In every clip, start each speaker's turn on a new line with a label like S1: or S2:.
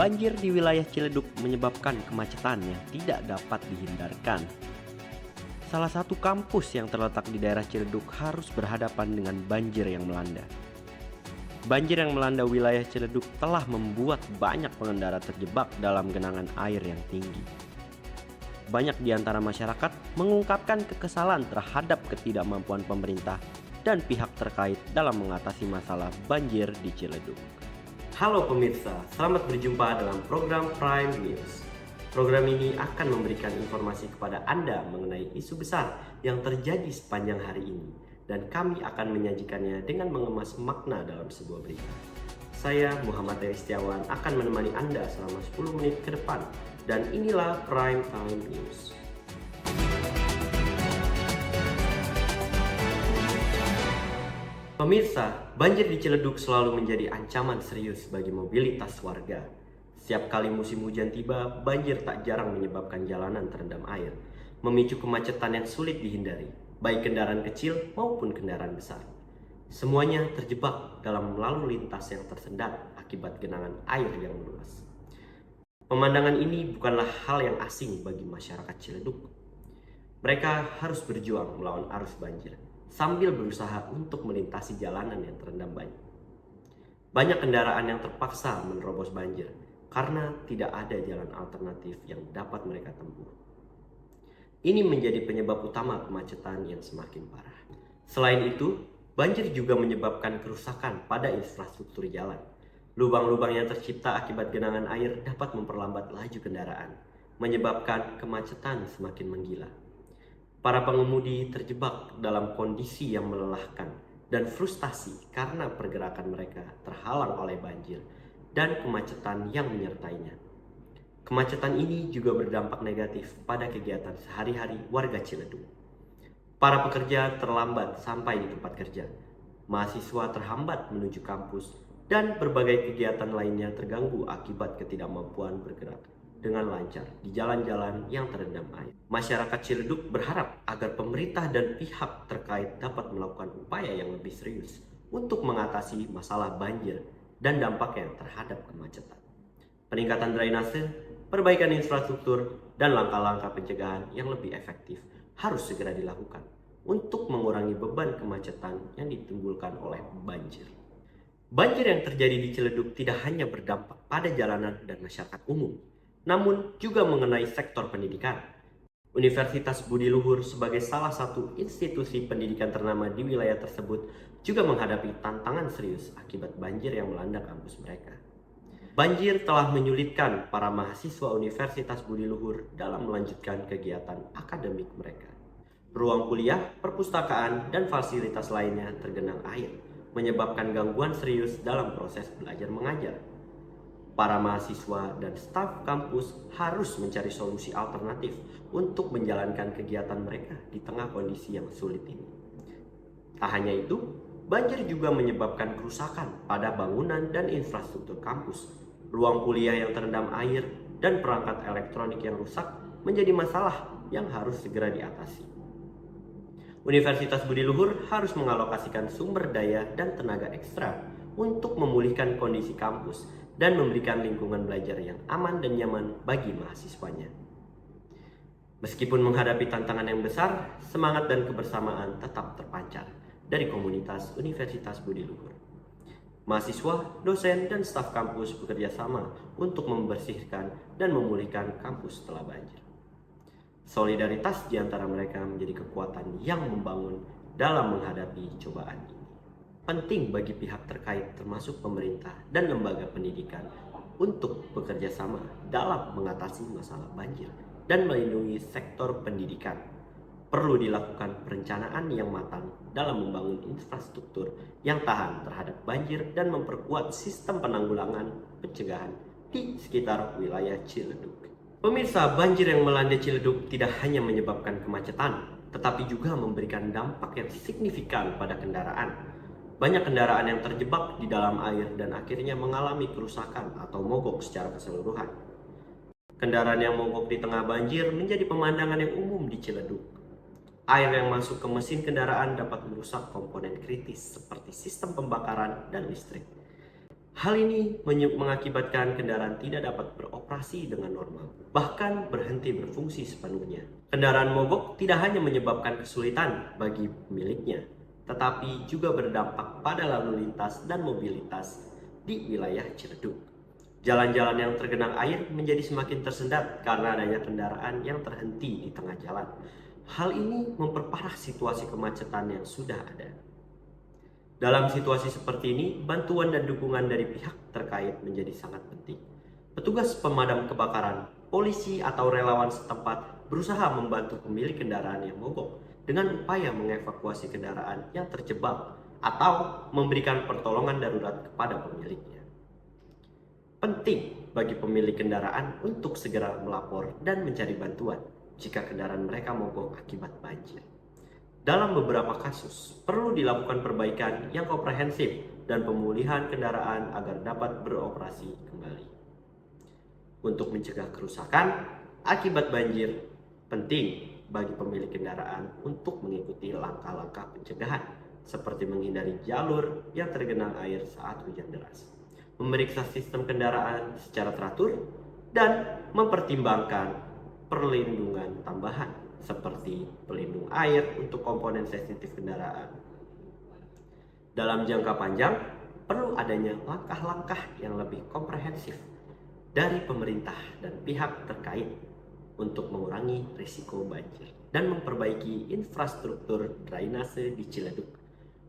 S1: Banjir di wilayah Ciledug menyebabkan kemacetan yang tidak dapat dihindarkan. Salah satu kampus yang terletak di daerah Ciledug harus berhadapan dengan banjir yang melanda. Banjir yang melanda wilayah Ciledug telah membuat banyak pengendara terjebak dalam genangan air yang tinggi. Banyak di antara masyarakat mengungkapkan kekesalan terhadap ketidakmampuan pemerintah dan pihak terkait dalam mengatasi masalah banjir di Ciledug. Halo pemirsa, selamat berjumpa dalam program Prime News. Program ini akan memberikan informasi kepada Anda mengenai isu besar yang terjadi sepanjang hari ini, dan kami akan menyajikannya dengan mengemas makna dalam sebuah berita. Saya Muhammad Heri Setiawan akan menemani Anda selama 10 menit ke depan, dan inilah Prime Time News. Pemirsa, banjir di Ciledug selalu menjadi ancaman serius bagi mobilitas warga. Setiap kali musim hujan tiba, banjir tak jarang menyebabkan jalanan terendam air, memicu kemacetan yang sulit dihindari, baik kendaraan kecil maupun kendaraan besar. Semuanya terjebak dalam lalu lintas yang tersendat akibat genangan air yang meluas. Pemandangan ini bukanlah hal yang asing bagi masyarakat Ciledug. Mereka harus berjuang melawan arus banjir, sambil berusaha untuk melintasi jalanan yang terendam banjir. Banyak kendaraan yang terpaksa menerobos banjir karena tidak ada jalan alternatif yang dapat mereka tempuh. Ini menjadi penyebab utama kemacetan yang semakin parah. Selain itu, banjir juga menyebabkan kerusakan pada infrastruktur jalan. Lubang-lubang yang tercipta akibat genangan air dapat memperlambat laju kendaraan, menyebabkan kemacetan semakin menggila. Para pengemudi terjebak dalam kondisi yang melelahkan dan frustasi karena pergerakan mereka terhalang oleh banjir dan kemacetan yang menyertainya. Kemacetan ini juga berdampak negatif pada kegiatan sehari-hari warga Ciledug. Para pekerja terlambat sampai di tempat kerja, mahasiswa terhambat menuju kampus, dan berbagai kegiatan lainnya terganggu akibat ketidakmampuan bergerak dengan lancar di jalan-jalan yang terendam air. Masyarakat Ciledug berharap agar pemerintah dan pihak terkait dapat melakukan upaya yang lebih serius untuk mengatasi masalah banjir dan dampaknya terhadap kemacetan. Peningkatan drainase, perbaikan infrastruktur, dan langkah-langkah pencegahan yang lebih efektif harus segera dilakukan untuk mengurangi beban kemacetan yang ditimbulkan oleh banjir. Banjir yang terjadi di Ciledug tidak hanya berdampak pada jalanan dan masyarakat umum, namun juga mengenai sektor pendidikan. Universitas Budi Luhur sebagai salah satu institusi pendidikan ternama di wilayah tersebut juga menghadapi tantangan serius akibat banjir yang melanda kampus mereka. Banjir telah menyulitkan para mahasiswa Universitas Budi Luhur dalam melanjutkan kegiatan akademik mereka. Ruang kuliah, perpustakaan, dan fasilitas lainnya tergenang air, menyebabkan gangguan serius dalam proses belajar mengajar. Para mahasiswa dan staf kampus harus mencari solusi alternatif untuk menjalankan kegiatan mereka di tengah kondisi yang sulit ini. Tak hanya itu, banjir juga menyebabkan kerusakan pada bangunan dan infrastruktur kampus. Ruang kuliah yang terendam air dan perangkat elektronik yang rusak menjadi masalah yang harus segera diatasi. Universitas Budi Luhur harus mengalokasikan sumber daya dan tenaga ekstra untuk memulihkan kondisi kampus dan memberikan lingkungan belajar yang aman dan nyaman bagi mahasiswanya. Meskipun menghadapi tantangan yang besar, semangat dan kebersamaan tetap terpancar dari komunitas Universitas Budi Luhur. Mahasiswa, dosen, dan staf kampus bekerja sama untuk membersihkan dan memulihkan kampus setelah banjir. Solidaritas di antara mereka menjadi kekuatan yang membangun dalam menghadapi cobaan ini. Penting bagi pihak terkait termasuk pemerintah dan lembaga pendidikan untuk bekerja sama dalam mengatasi masalah banjir dan melindungi sektor pendidikan. Perlu dilakukan perencanaan yang matang dalam membangun infrastruktur yang tahan terhadap banjir dan memperkuat sistem penanggulangan pencegahan di sekitar wilayah Ciledug. Pemirsa, banjir yang melanda Ciledug tidak hanya menyebabkan kemacetan, tetapi juga memberikan dampak yang signifikan pada kendaraan. Banyak kendaraan yang terjebak di dalam air dan akhirnya mengalami kerusakan atau mogok secara keseluruhan. Kendaraan yang mogok di tengah banjir menjadi pemandangan yang umum di Ciledug. Air yang masuk ke mesin kendaraan dapat merusak komponen kritis seperti sistem pembakaran dan listrik. Hal ini mengakibatkan kendaraan tidak dapat beroperasi dengan normal, bahkan berhenti berfungsi sepenuhnya. Kendaraan mogok tidak hanya menyebabkan kesulitan bagi pemiliknya, tetapi juga berdampak pada lalu lintas dan mobilitas di wilayah Ciledug. Jalan-jalan yang tergenang air menjadi semakin tersendat karena adanya kendaraan yang terhenti di tengah jalan. Hal ini memperparah situasi kemacetan yang sudah ada. Dalam situasi seperti ini, bantuan dan dukungan dari pihak terkait menjadi sangat penting. Petugas pemadam kebakaran, polisi atau relawan setempat berusaha membantu pemilik kendaraan yang mogok dengan upaya mengevakuasi kendaraan yang terjebak atau memberikan pertolongan darurat kepada pemiliknya. Penting bagi pemilik kendaraan untuk segera melapor dan mencari bantuan jika kendaraan mereka mogok akibat banjir. Dalam beberapa kasus, perlu dilakukan perbaikan yang komprehensif dan pemulihan kendaraan agar dapat beroperasi kembali. Untuk mencegah kerusakan akibat banjir, penting bagi pemilik kendaraan untuk mengikuti langkah-langkah pencegahan seperti menghindari jalur yang tergenang air saat hujan deras, memeriksa sistem kendaraan secara teratur, dan mempertimbangkan perlindungan tambahan seperti pelindung air untuk komponen sensitif kendaraan. Dalam jangka panjang, perlu adanya langkah-langkah yang lebih komprehensif dari pemerintah dan pihak terkait untuk mengurangi risiko banjir dan memperbaiki infrastruktur drainase di Ciledug.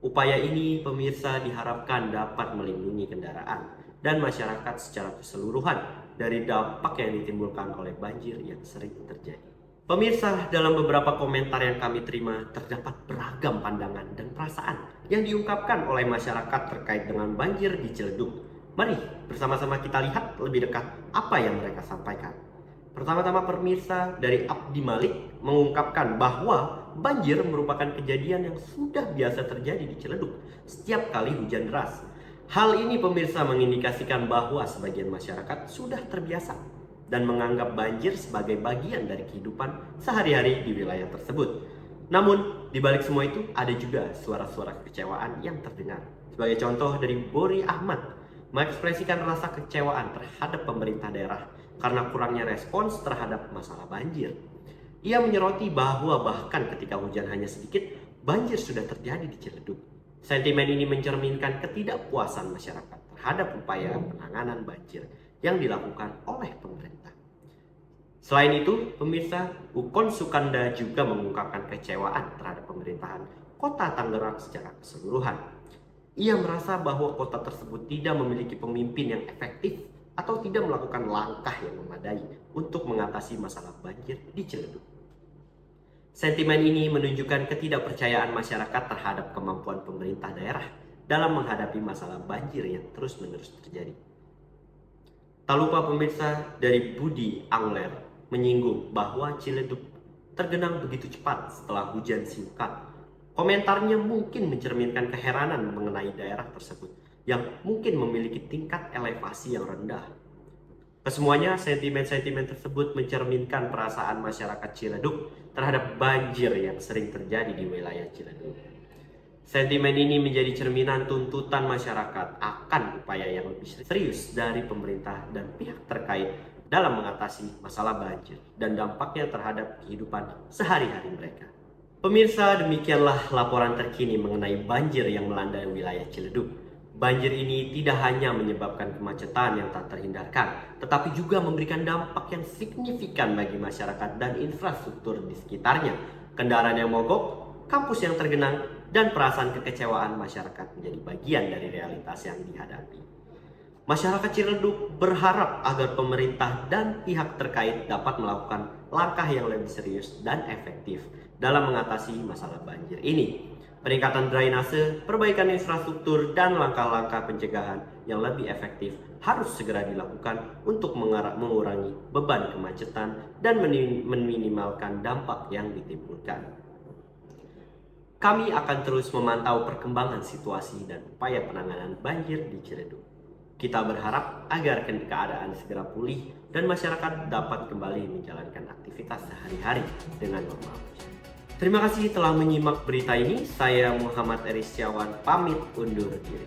S1: Upaya ini, pemirsa, diharapkan dapat melindungi kendaraan dan masyarakat secara keseluruhan dari dampak yang ditimbulkan oleh banjir yang sering terjadi. Pemirsa, dalam beberapa komentar yang kami terima, terdapat beragam pandangan dan perasaan yang diungkapkan oleh masyarakat terkait dengan banjir di Ciledug. Mari bersama-sama kita lihat lebih dekat apa yang mereka sampaikan. Pertama-tama, pemirsa, dari Abdi Malik mengungkapkan bahwa banjir merupakan kejadian yang sudah biasa terjadi di Ciledug setiap kali hujan deras. Hal ini, pemirsa, mengindikasikan bahwa sebagian masyarakat sudah terbiasa dan menganggap banjir sebagai bagian dari kehidupan sehari-hari di wilayah tersebut. Namun, di balik semua itu ada juga suara-suara kekecewaan yang terdengar. Sebagai contoh dari Bori Ahmad, mengekspresikan rasa kekecewaan terhadap pemerintah daerah karena kurangnya respons terhadap masalah banjir. Ia menyoroti bahwa bahkan ketika hujan hanya sedikit, banjir sudah terjadi di Ciledug. Sentimen ini mencerminkan ketidakpuasan masyarakat terhadap upaya penanganan banjir yang dilakukan oleh pemerintah. Selain itu, pemirsa, Ukon Sukanda juga mengungkapkan kecewaan terhadap pemerintahan Kota Tangerang secara keseluruhan. Ia merasa bahwa kota tersebut tidak memiliki pemimpin yang efektif atau tidak melakukan langkah yang memadai untuk mengatasi masalah banjir di Ciledug. Sentimen ini menunjukkan ketidakpercayaan masyarakat terhadap kemampuan pemerintah daerah dalam menghadapi masalah banjir yang terus-menerus terjadi. Tak lupa pemirsa, dari Budi Angler menyinggung bahwa Ciledug tergenang begitu cepat setelah hujan singkat. Komentarnya mungkin mencerminkan keheranan mengenai daerah tersebut yang mungkin memiliki tingkat elevasi yang rendah. Kesemuanya, sentimen-sentimen tersebut mencerminkan perasaan masyarakat Ciledug terhadap banjir yang sering terjadi di wilayah Ciledug. Sentimen ini menjadi cerminan tuntutan masyarakat akan upaya yang lebih serius dari pemerintah dan pihak terkait dalam mengatasi masalah banjir dan dampaknya terhadap kehidupan sehari-hari mereka. Pemirsa, demikianlah laporan terkini mengenai banjir yang melanda wilayah Ciledug. Banjir ini tidak hanya menyebabkan kemacetan yang tak terhindarkan, tetapi juga memberikan dampak yang signifikan bagi masyarakat dan infrastruktur di sekitarnya. Kendaraan yang mogok, kampus yang tergenang, dan perasaan kekecewaan masyarakat menjadi bagian dari realitas yang dihadapi. Masyarakat Ciledug berharap agar pemerintah dan pihak terkait dapat melakukan langkah yang lebih serius dan efektif dalam mengatasi masalah banjir ini. Peningkatan drainase, perbaikan infrastruktur, dan langkah-langkah pencegahan yang lebih efektif harus segera dilakukan untuk mengurangi beban kemacetan dan meminimalkan dampak yang ditimbulkan. Kami akan terus memantau perkembangan situasi dan upaya penanganan banjir di Ciledug. Kita berharap agar keadaan segera pulih dan masyarakat dapat kembali menjalankan aktivitas sehari-hari dengan normal. Terima kasih telah menyimak berita ini. Saya Muhammad Erisyawan pamit undur diri.